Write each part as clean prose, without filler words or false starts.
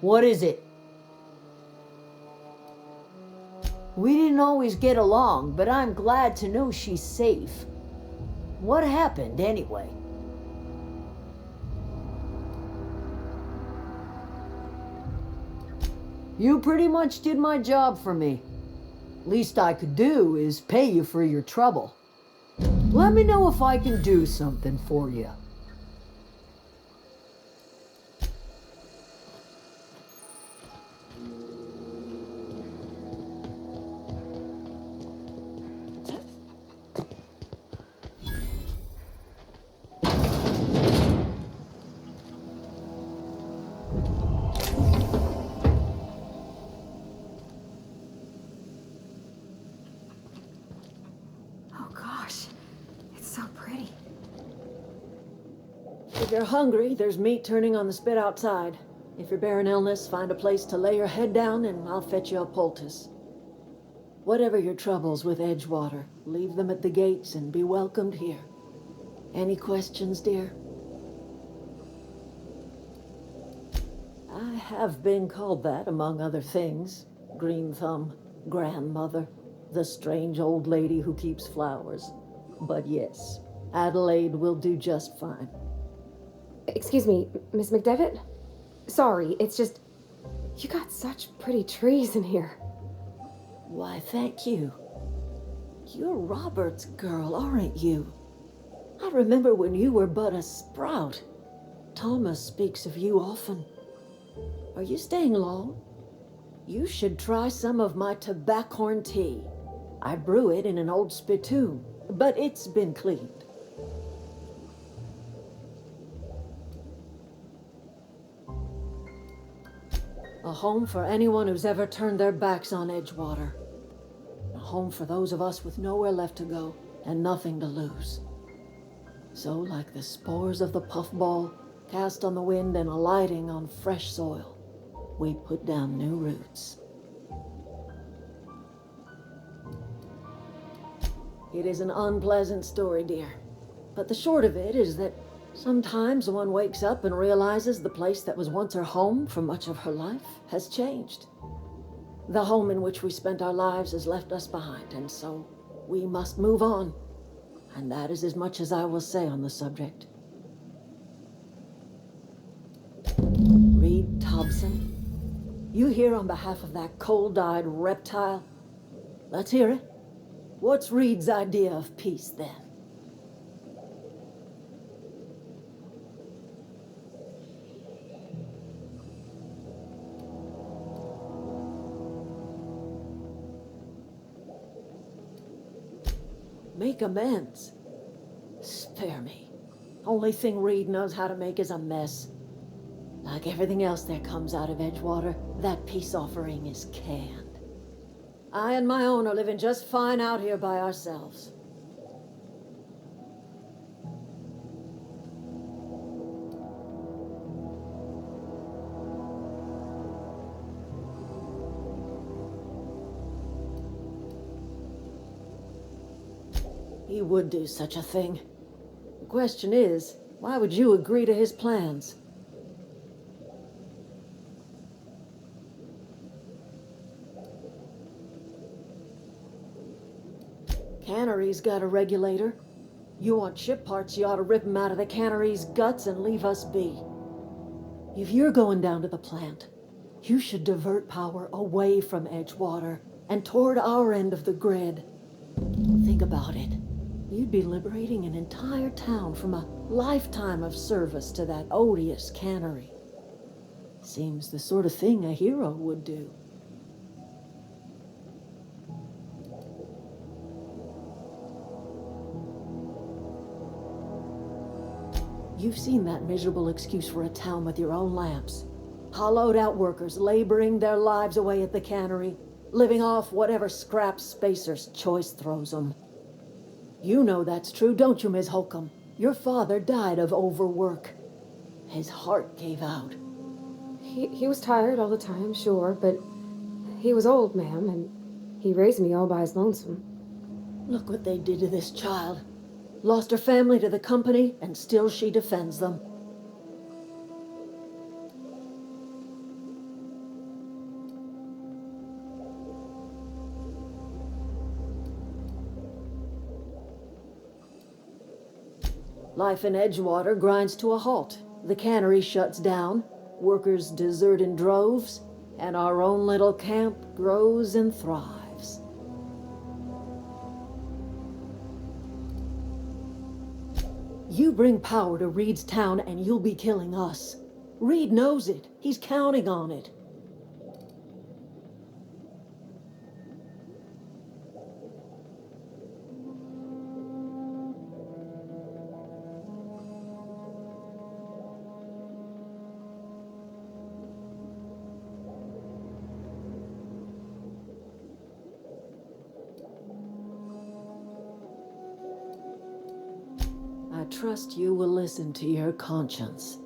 What is it? We didn't always get along, but I'm glad to know she's safe. What happened, anyway? You pretty much did my job for me. Least I could do is pay you for your trouble. Let me know if I can do something for you. If you're hungry, there's meat turning on the spit outside. If you're bearing illness, find a place to lay your head down and I'll fetch you a poultice. Whatever your troubles with Edgewater, leave them at the gates and be welcomed here. Any questions, dear? I have been called that, among other things. Green Thumb, grandmother, the strange old lady who keeps flowers. But yes, Adelaide will do just fine. Excuse me, Miss McDevitt? Sorry, it's just... You got such pretty trees in here. Why, thank you. You're Robert's girl, aren't you? I remember when you were but a sprout. Thomas speaks of you often. Are you staying long? You should try some of my tobaccorn tea. I brew it in an old spittoon, but it's been cleaned. A home for anyone who's ever turned their backs on Edgewater. A home for those of us with nowhere left to go and nothing to lose. So, like the spores of the puffball, cast on the wind and alighting on fresh soil, we put down new roots. It is an unpleasant story, dear. But the short of it is that sometimes one wakes up and realizes the place that was once her home for much of her life has changed. The home in which we spent our lives has left us behind, and so we must move on. And that is as much as I will say on the subject. Reed Thompson, you here on behalf of that cold-eyed reptile? Let's hear it. What's Reed's idea of peace, then? Make amends. Spare me. Only thing Reed knows how to make is a mess. Like everything else that comes out of Edgewater, that peace offering is canned. I and my own are living just fine out here by ourselves. He would do such a thing. The question is, why would you agree to his plans? Cannery's got a regulator. You want ship parts, you ought to rip them out of the cannery's guts and leave us be. If you're going down to the plant, you should divert power away from Edgewater and toward our end of the grid. Think about it. You'd be liberating an entire town from a lifetime of service to that odious cannery. Seems the sort of thing a hero would do. You've seen that miserable excuse for a town with your own lamps. Hollowed out workers laboring their lives away at the cannery, living off whatever scraps Spacer's choice throws them. You know that's true, don't you, Ms. Holcomb? Your father died of overwork. His heart gave out. He was tired all the time, sure, but he was old, ma'am, and he raised me all by his lonesome. Look what they did to this child. Lost her family to the company, and still she defends them. Life in Edgewater grinds to a halt. The cannery shuts down, workers desert in droves, and our own little camp grows and thrives. You bring power to Reed's town and you'll be killing us. Reed knows it. He's counting on it. I trust you will listen to your conscience.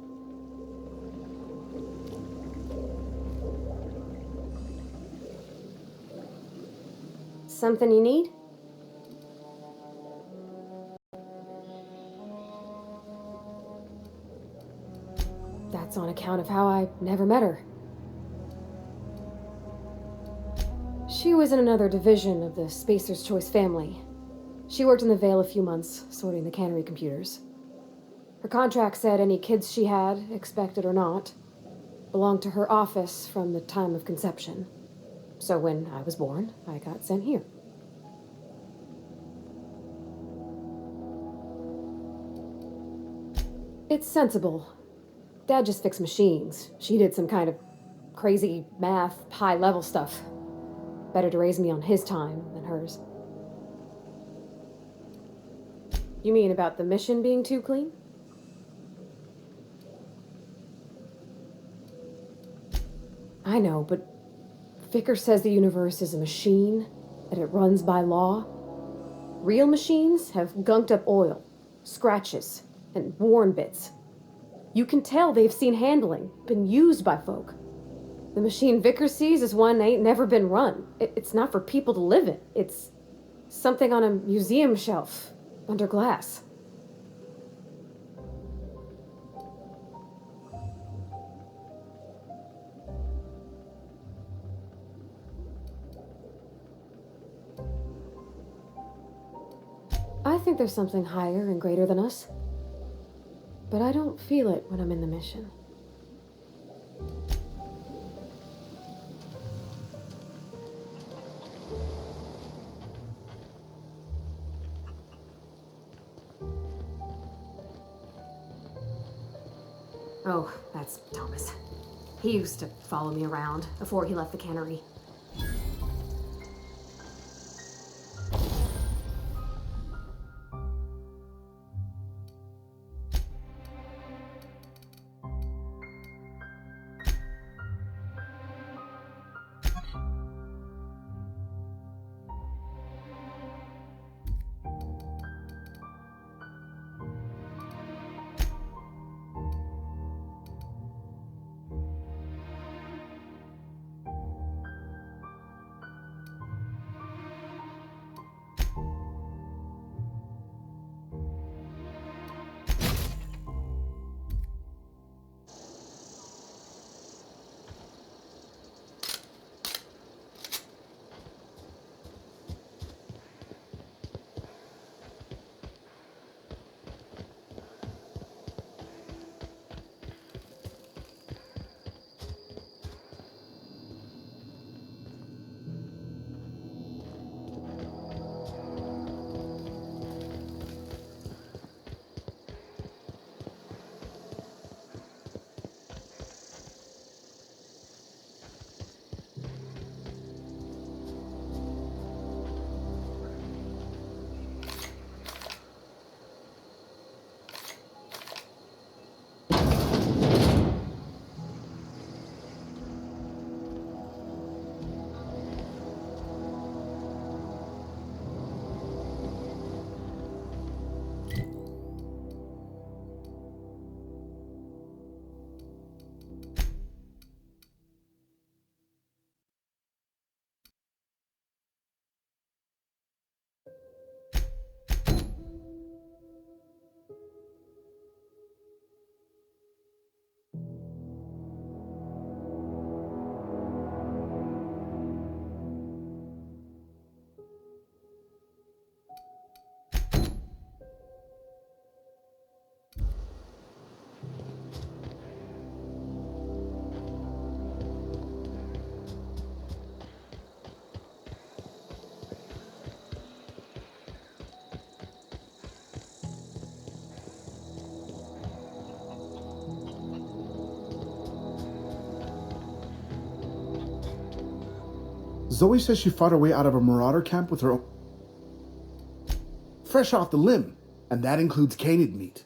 Something you need? That's on account of how I never met her. She was in another division of the Spacer's Choice family. She worked in the Vale a few months, sorting the cannery computers. Her contract said any kids she had, expected or not, belonged to her office from the time of conception. So when I was born, I got sent here. It's sensible. Dad just fixed machines. She did some kind of crazy math, high-level stuff. Better to raise me on his time than hers. You mean about the mission being too clean? I know, but Vicker says the universe is a machine, that it runs by law. Real machines have gunked up oil, scratches, and worn bits. You can tell they've seen handling, been used by folk. The machine Vicker sees is one that ain't never been run. It's not for people to live in. It's something on a museum shelf, under glass. I think there's something higher and greater than us. But I don't feel it when I'm in the mission. Oh, that's Thomas. He used to follow me around before he left the cannery. Zoe says she fought her way out of a marauder camp with her own... fresh off the limb, and that includes canid meat.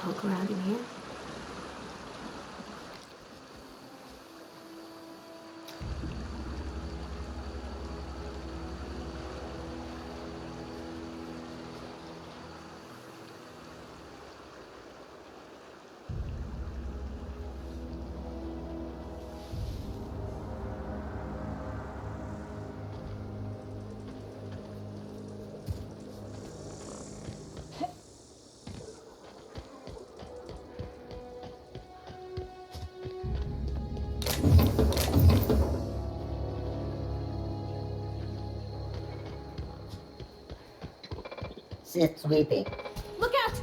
Poke around in here. Sit sweeping. Look out!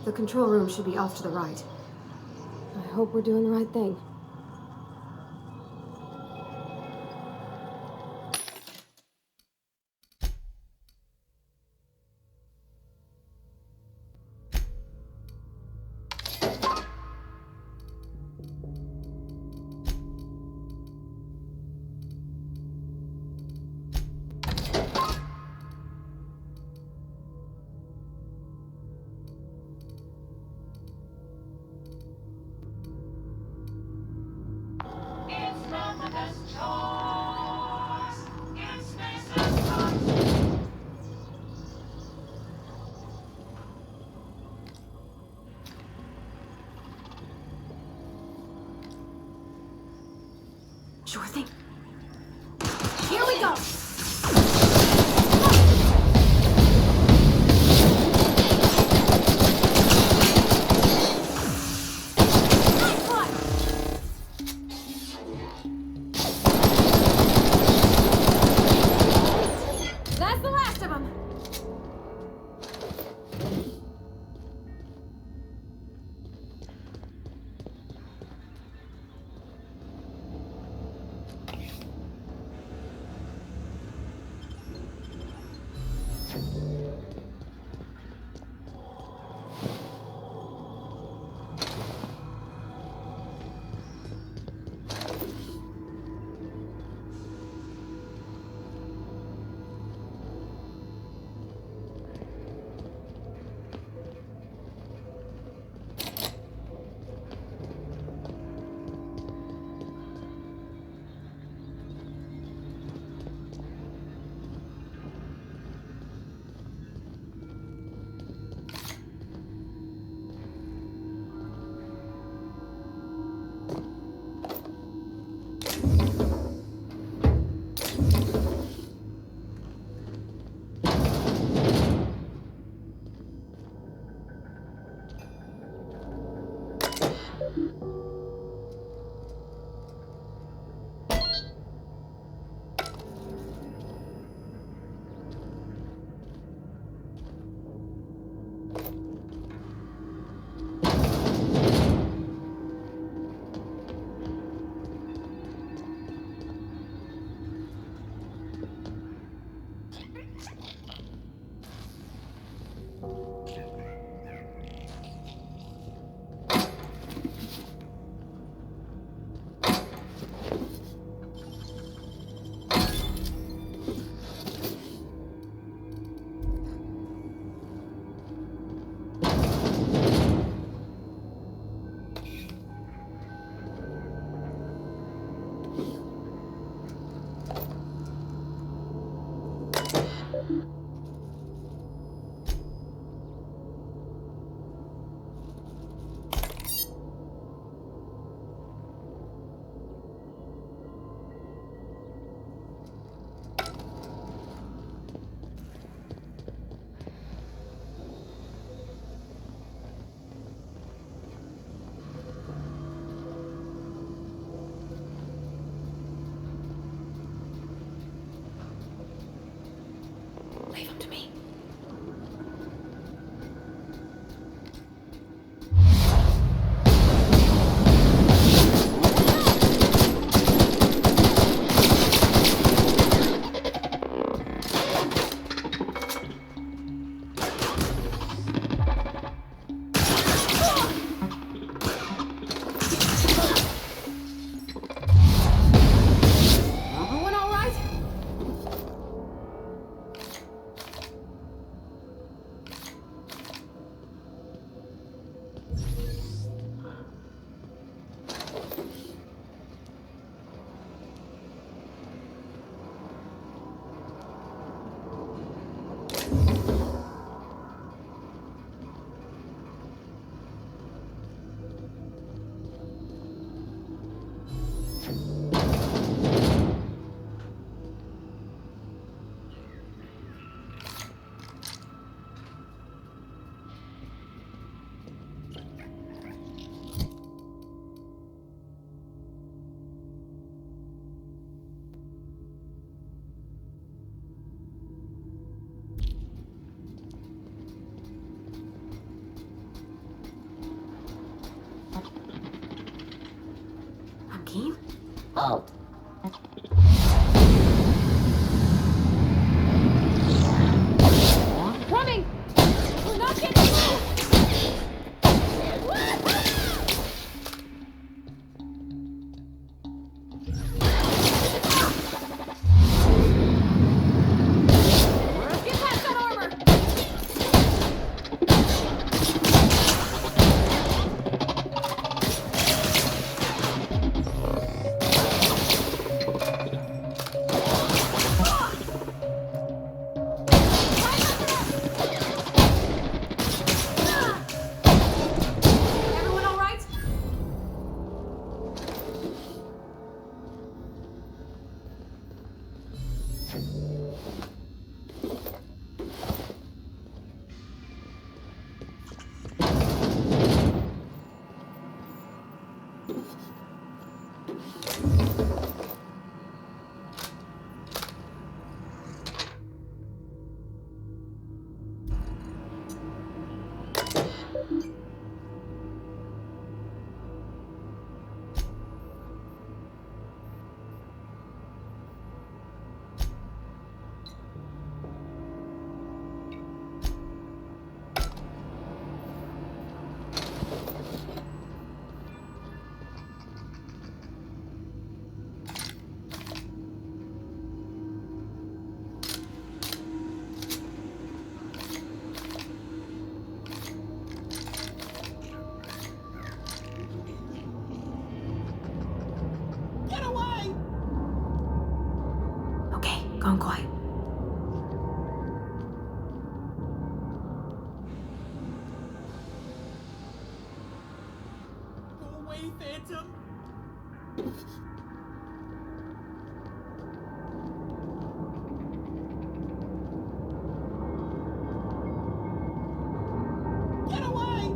The control room should be off to the right. I hope we're doing the right thing. Sure thing. Here we go! Nice one! That's the last of them! Joaquin? Halt. Coming! We're not getting through! Get past that armor! Everyone all right? Okay, gone quiet. Go away, Phantom! Get away!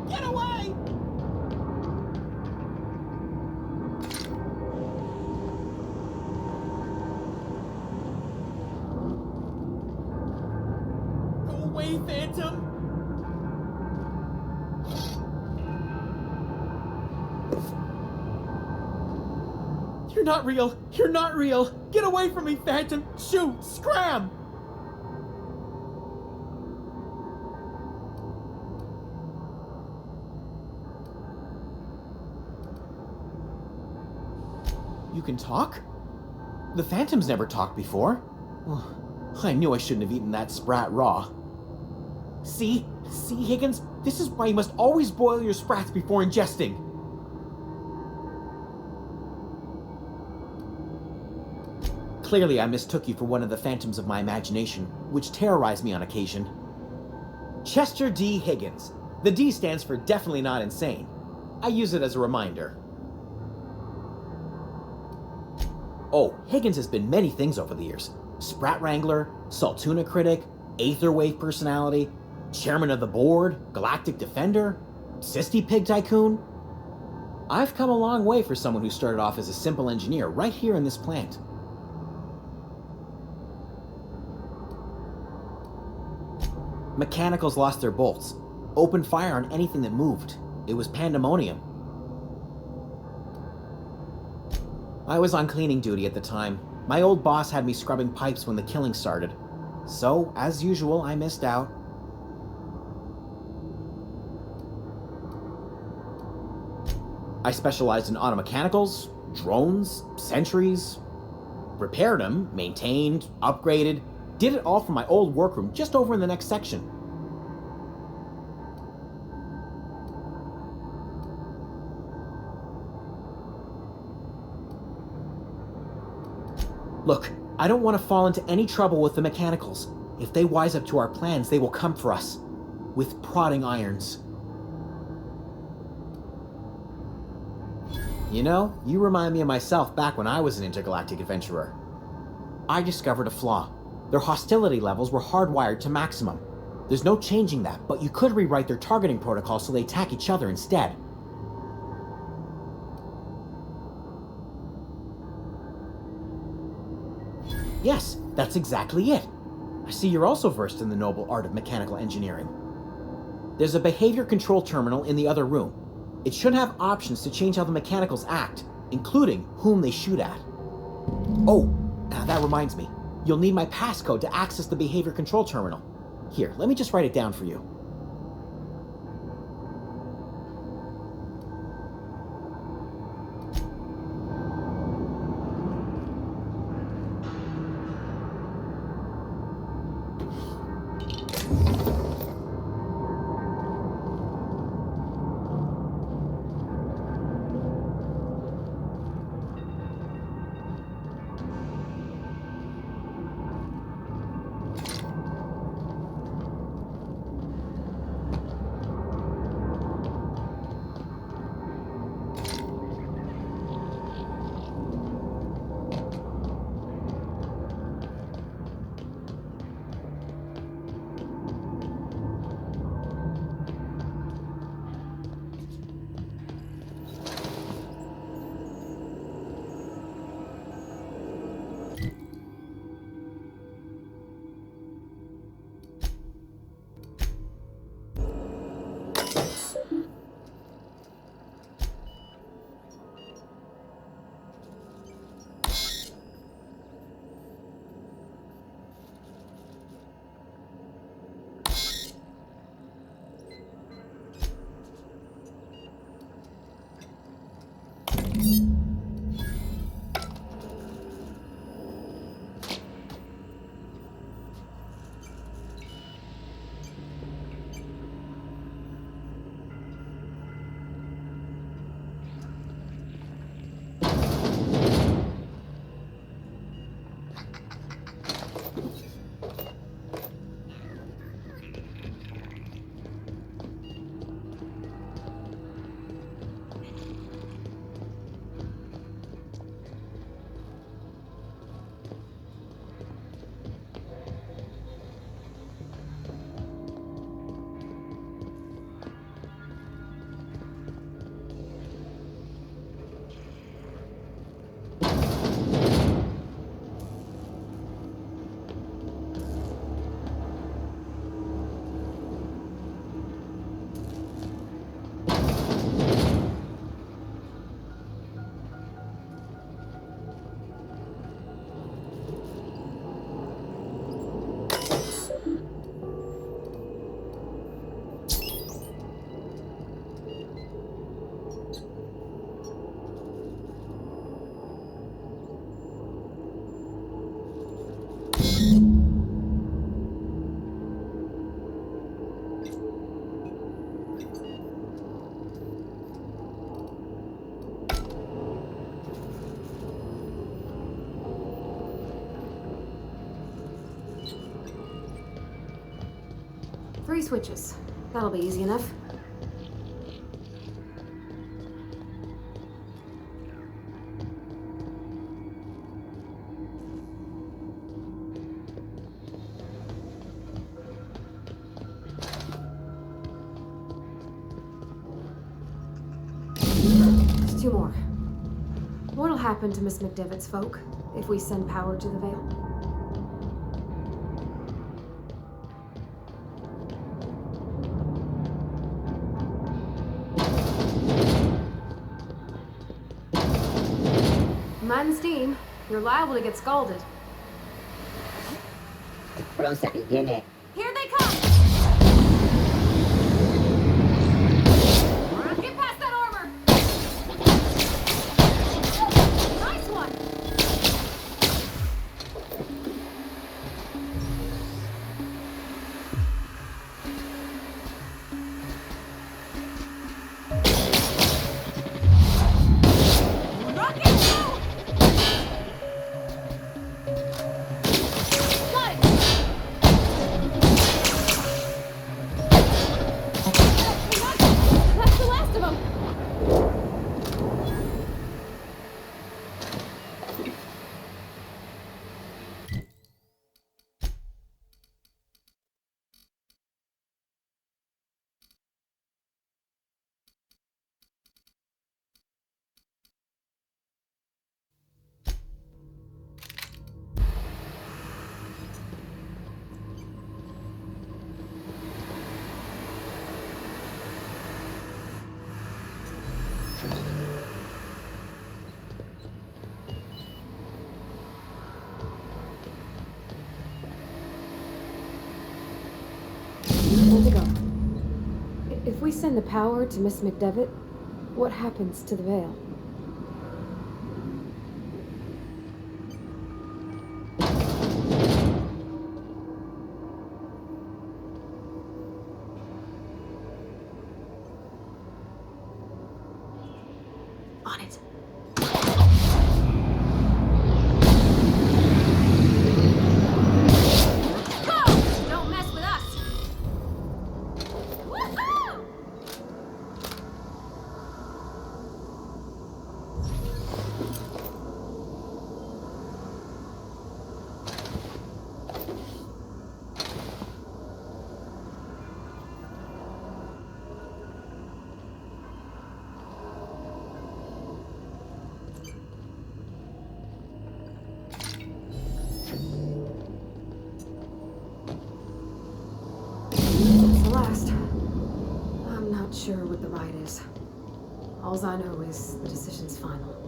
Get away! Go away, Phantom! You're not real! You're not real! Get away from me, Phantom! Shoot! Scram! You can talk? The Phantoms never talked before. Oh, I knew I shouldn't have eaten that sprat raw. See, Higgins? This is why you must always boil your sprats before ingesting. Clearly, I mistook you for one of the phantoms of my imagination, which terrorized me on occasion. Chester D. Higgins. The D stands for definitely not insane. I use it as a reminder. Oh, Higgins has been many things over the years. Sprat Wrangler, Saltuna critic, Aetherwave personality, chairman of the board, galactic defender, Sisty Pig tycoon. I've come a long way for someone who started off as a simple engineer right here in this plant. Mechanicals lost their bolts, opened fire on anything that moved. It was pandemonium. I was on cleaning duty at the time. My old boss had me scrubbing pipes when the killing started. So, as usual, I missed out. I specialized in automechanicals, drones, sentries, repaired them, maintained, upgraded, did it all from my old workroom just over in the next section. Look, I don't want to fall into any trouble with the mechanicals. If they wise up to our plans, they will come for us. With prodding irons. You know, you remind me of myself back when I was an intergalactic adventurer. I discovered a flaw. Their hostility levels were hardwired to maximum. There's no changing that, but you could rewrite their targeting protocol so they attack each other instead. Yes, that's exactly it. I see you're also versed in the noble art of mechanical engineering. There's a behavior control terminal in the other room. It should have options to change how the mechanicals act, including whom they shoot at. Oh, that reminds me. You'll need my passcode to access the behavior control terminal. Here, let me just write it down for you. Three switches. That'll be easy enough. There's two more. What'll happen to Miss McDevitt's folk if we send power to the Vale? Mind steam. You're liable to get scalded. Proseguiré. Here they come! Get past that armor! Nice one! Rocket! Go! send the power to Miss McDevitt, what happens to the veil? On it. Don't mess with us! It's the last. I'm not sure what the right is. Alls I know is the decision's final.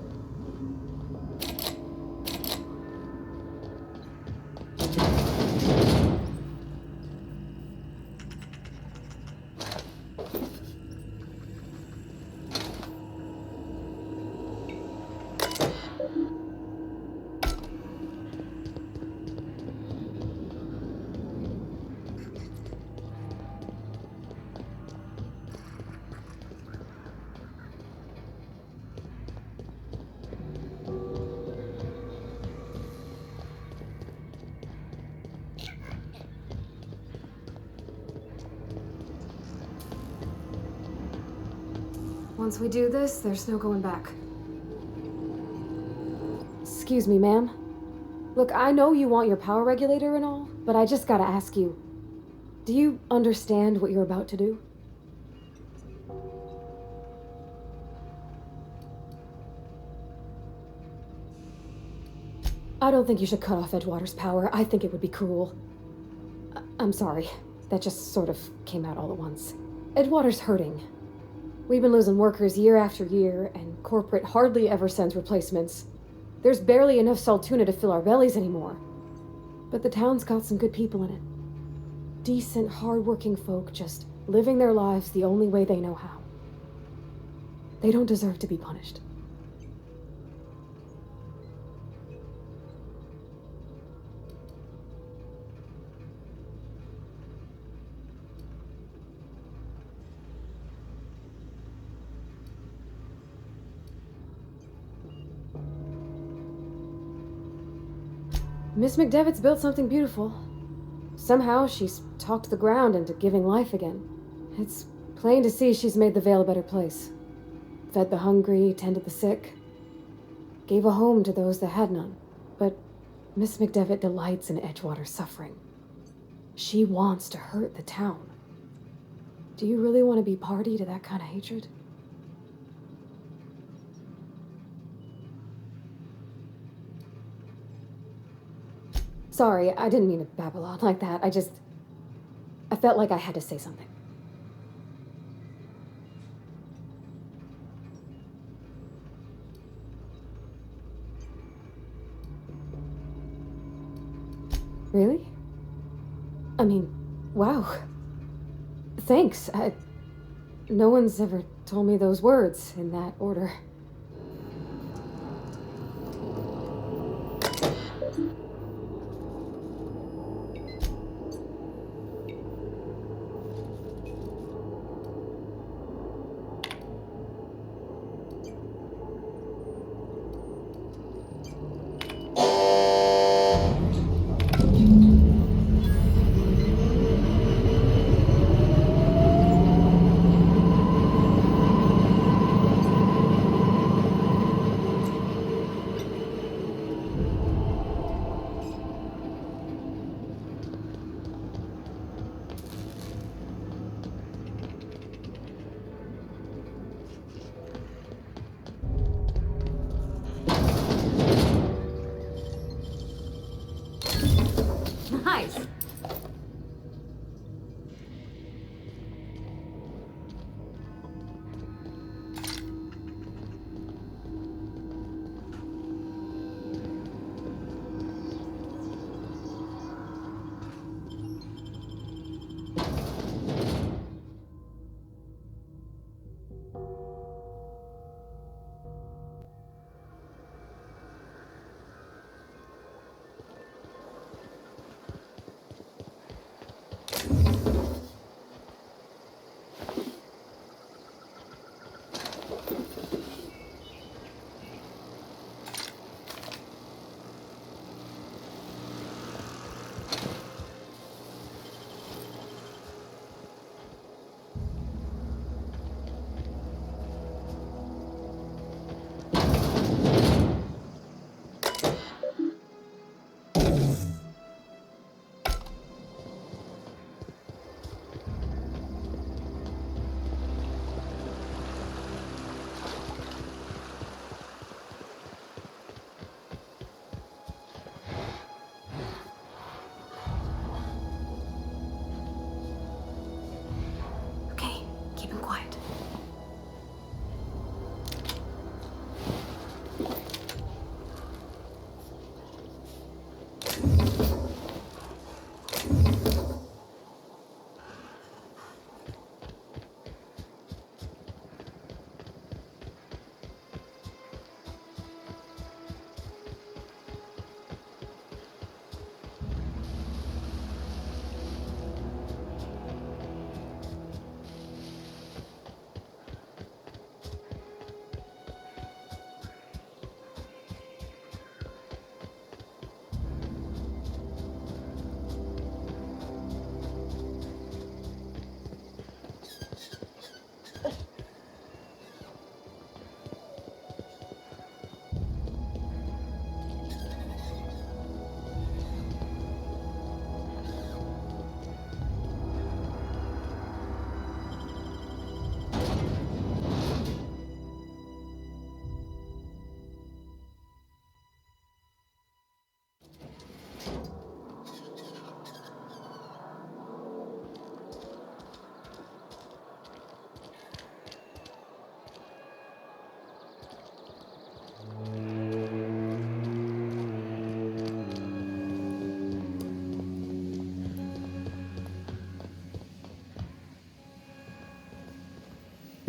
Once we do this, there's no going back. Excuse me, ma'am. Look, I know you want your power regulator and all, but I just gotta ask you, do you understand what you're about to do? I don't think you should cut off Edgewater's power. I think it would be cruel. I'm sorry. That just sort of came out all at once. Edgewater's hurting. We've been losing workers year after year, and corporate hardly ever sends replacements. There's barely enough Saltuna to fill our bellies anymore. But the town's got some good people in it. Decent, hard-working folk just living their lives the only way they know how. They don't deserve to be punished. Miss McDevitt's built something beautiful. Somehow she's talked the ground into giving life again. It's plain to see she's made the Vale a better place. Fed the hungry, tended the sick. Gave a home to those that had none. But Miss McDevitt delights in Edgewater's suffering. She wants to hurt the town. Do you really want to be party to that kind of hatred? Sorry, I didn't mean to babble on like that. I felt like I had to say something. Really? I mean, wow. Thanks. No one's ever told me those words in that order. Nice.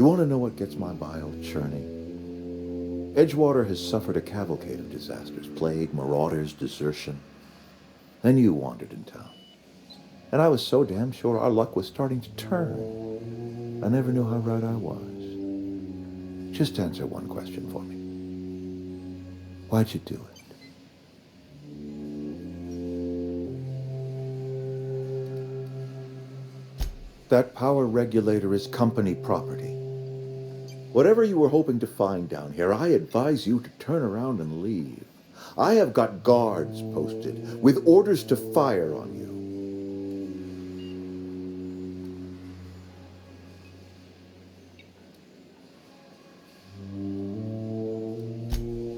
want to know what gets my bile churning? Edgewater has suffered a cavalcade of disasters, plague, marauders, desertion. Then you wandered in town. And I was so damn sure our luck was starting to turn. I never knew how right I was. Just answer one question for me. Why'd you do it? That power regulator is company property. Whatever you were hoping to find down here, I advise you to turn around and leave. I have got guards posted with orders to fire on you.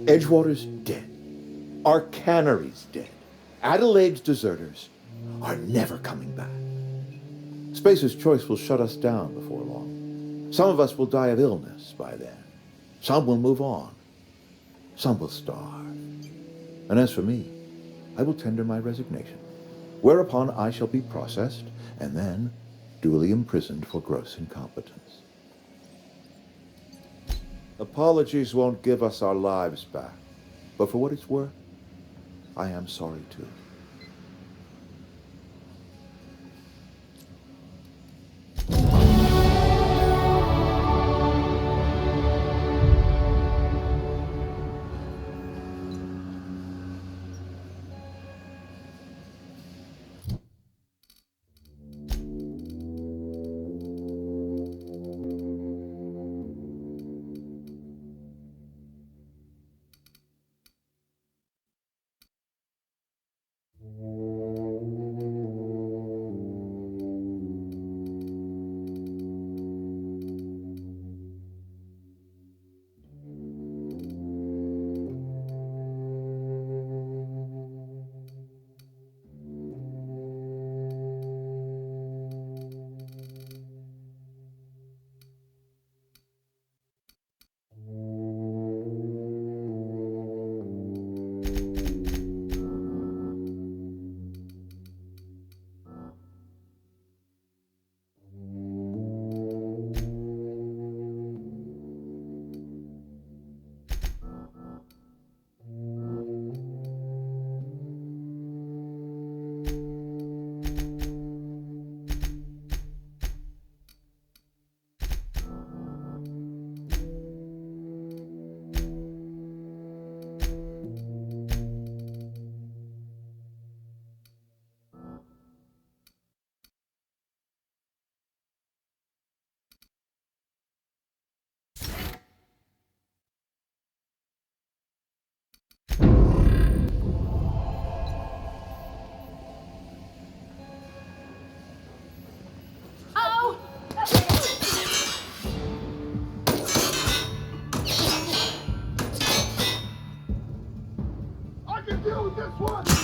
Edgewater's dead. Our cannery's dead. Adelaide's deserters are never coming back. Spacer's Choice will shut us down before long. Some of us will die of illness by then. Some will move on. Some will starve. And as for me, I will tender my resignation, whereupon I shall be processed and then duly imprisoned for gross incompetence. Apologies won't give us our lives back, but for what it's worth, I am sorry too. I can deal with this one!